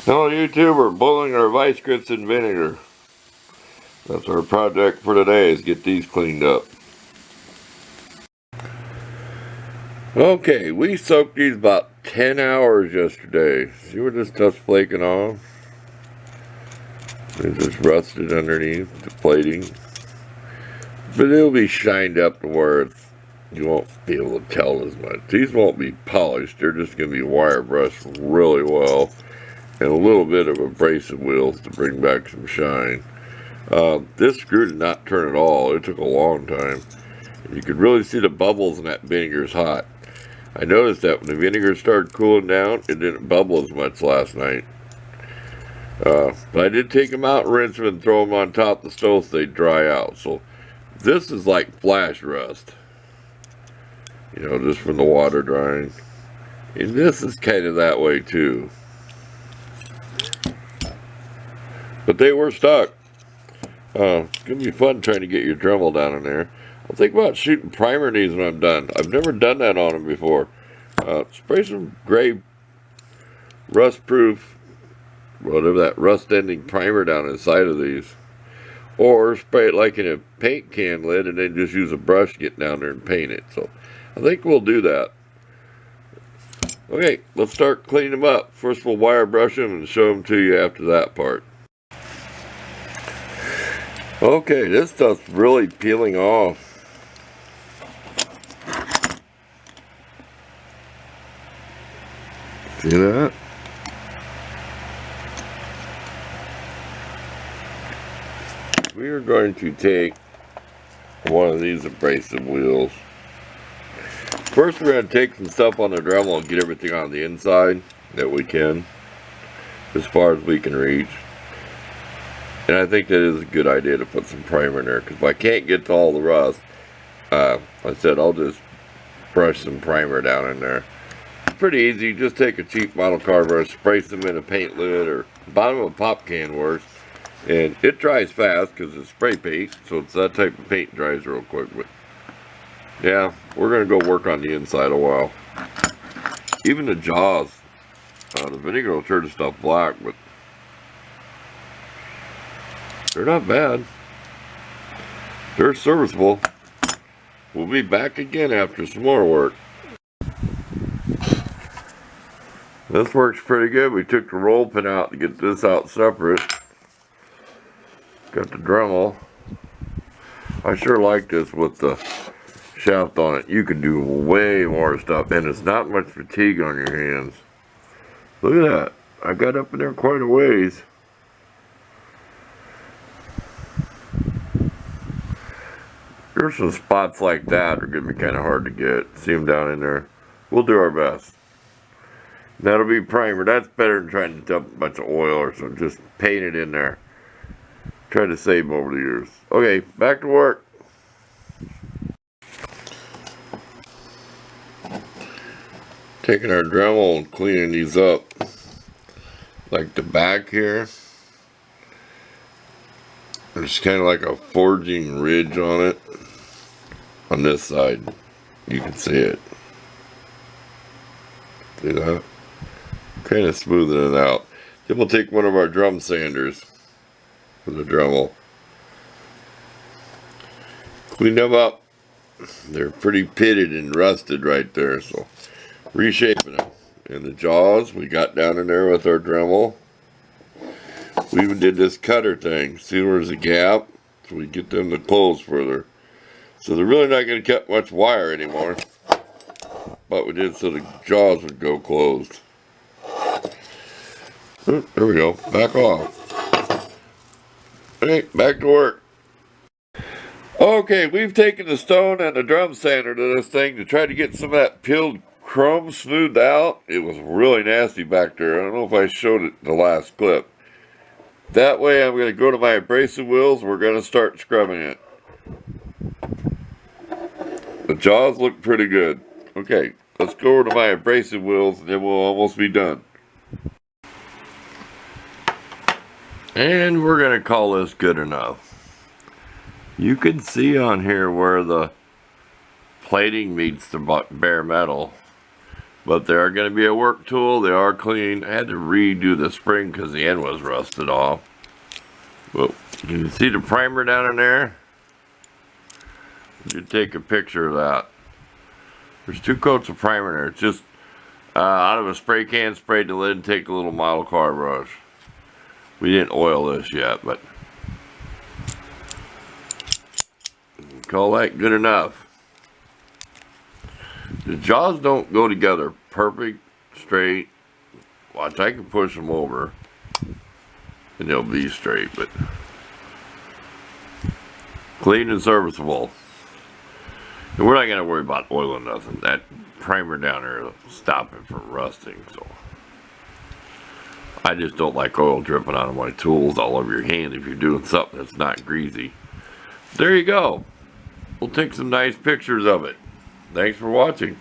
Hello YouTube, we're boiling our Vise Grips in vinegar. That's our project for today, is get these cleaned up. Okay, we soaked these about 10 hours yesterday. See where this stuff's flaking off? It's just rusted underneath the plating. But it'll be shined up to where you won't be able to tell as much. These won't be polished, they're just going to be wire brushed really well. And a little bit of abrasive wheels to bring back some shine. This screw did not turn at all. It took a long time. You could really see the bubbles, and that vinegar's hot. I noticed that when the vinegar started cooling down, it didn't bubble as much last night. But I did take them out and rinse them and throw them on top of the stove so they'd dry out. So this is like flash rust. You know, just from the water drying. And this is kind of that way too. But they were stuck. It's going to be fun trying to get your Dremel down in there. I'll think about shooting primer in these when I'm done. I've never done that on them before. Spray some gray rust-proof, whatever that rust-ending primer down inside of these. Or spray it like in a paint can lid and then just use a brush to get down there and paint it. So I think we'll do that. Okay, let's start cleaning them up. First we'll wire brush them and show them to you after that part. Okay, this stuff's really peeling off. See that? We are going to take one of these abrasive wheels. First we're going to take some stuff on the Dremel and get everything on the inside that we can, as far as we can reach. And I think that is a good idea to put some primer in there, because if I can't get to all the rust, I said I'll just brush some primer down in there. It's pretty easy. Just take a cheap model car brush, spray some in a paint lid, or bottom of a pop can works. And it dries fast because it's spray paint, so it's that type of paint dries real quick. But yeah, we're going to go work on the inside a while. Even the jaws, the vinegar will turn the stuff black, but they're not bad. They're serviceable. We'll be back again after some more work. This works pretty good. We took the roll pin out to get this out separate. Got the Dremel. I sure like this with the shaft on it. You can do way more stuff, and it's not much fatigue on your hands. Look at that. I got up in there quite a ways. There's some spots like that are going to be kind of hard to get. See them down in there. We'll do our best. That'll be primer. That's better than trying to dump a bunch of oil or something. Just paint it in there. Try to save them over the years. Okay, back to work. Taking our Dremel and cleaning these up. Like the back here. There's kind of like a forging ridge on it. On this side, you can see it. See that? Kind of smoothing it out. Then we'll take one of our drum sanders with the Dremel. Clean them up. They're pretty pitted and rusted right there, so reshaping them. And the jaws we got down in there with our Dremel. We even did this cutter thing. See where's a gap? So we get them to close further. So they're really not going to cut much wire anymore. But we did so the jaws would go closed. There we go. Back off. Okay, back to work. Okay, we've taken the stone and the drum sander to this thing to try to get some of that peeled chrome smoothed out. It was really nasty back there. I don't know if I showed it in the last clip. That way I'm going to go to my abrasive wheels. We're going to start scrubbing it. The jaws look pretty good. Okay, let's go over to my abrasive wheels and then we'll almost be done. And we're going to call this good enough. You can see on here where the plating meets the bare metal. But they are going to be a work tool. They are clean. I had to redo the spring because the end was rusted off. Well, can you see the primer down in there? You take a picture of that. There's 2 coats of primer in there. It's just out of a spray can, sprayed the lid, and take a little model car brush. We didn't oil this yet, but call that good enough. The jaws don't go together perfect, straight. Watch, I can push them over and they'll be straight, but clean and serviceable. And we're not going to worry about oiling nothing. That primer down there will stop it from rusting. So I just don't like oil dripping out of my tools all over your hand if you're doing something that's not greasy. There you go. We'll take some nice pictures of it. Thanks for watching.